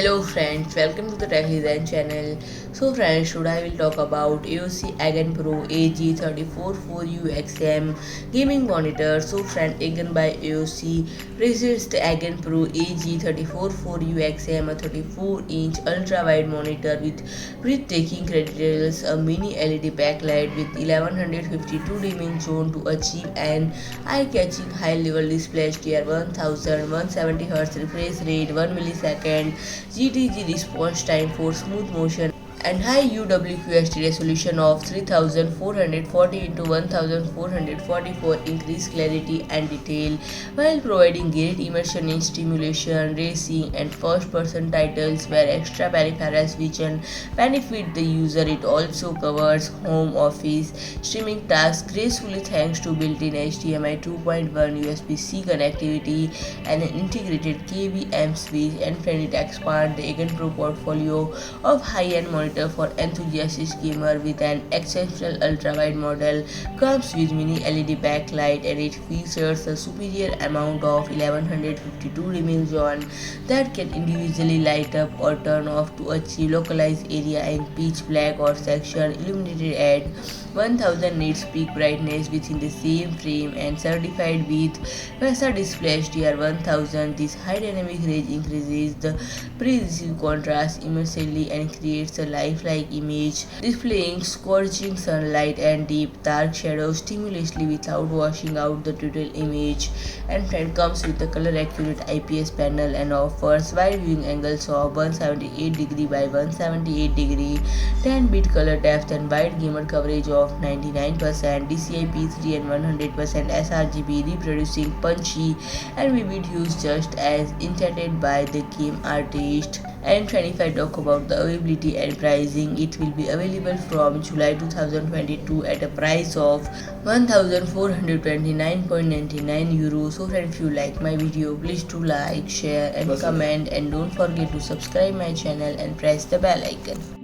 Hello friends, welcome to the Tech Design channel. So friends, today I will talk about AOC AGON Pro AG344UXM gaming monitor. So friend, AGON by AOC presents the AGON Pro AG344UXM, a 34-inch ultra-wide monitor with breathtaking credentials, a mini LED backlight with 1152 dimming zone to achieve an eye-catching high-level display HDR 170Hz refresh rate, 1 millisecond GTG response time for smooth motion and high UWQHD resolution of 3440 into 1444, increased clarity and detail, while providing great immersion in stimulation, racing, and first-person titles where extra peripherals vision benefit the user. It also covers home, office, streaming tasks gracefully thanks to built-in HDMI 2.1 USB-C connectivity and an integrated KVM switch. And friend, it expands the AGON Pro portfolio of high-end monitors for enthusiast gamer with an exceptional ultra-wide model, comes with mini LED backlight, and it features a superior amount of 1152 dimming zone that can individually light up or turn off to achieve localized area in pitch black or section illuminated at 1000 nits peak brightness within the same frame and certified with VESA DisplayHDR 1000. This high dynamic range increases the pre-receive contrast immensely and creates a lifelike image, displaying scorching sunlight and deep dark shadows seamlessly without washing out the total image. And friend, comes with a color accurate IPS panel and offers wide viewing angles of 178° by 178°, 10-bit color depth and wide gamut coverage of 99%, DCI-P3 and 100% sRGB, reproducing punchy and vivid hues just as intended by the game artist. And if I talk about the availability and pricing, it will be available from July 2022 at a price of 1429.99 euros. So friends, if you like my video, please do like, share and comment, and don't forget to subscribe my channel and press the bell icon.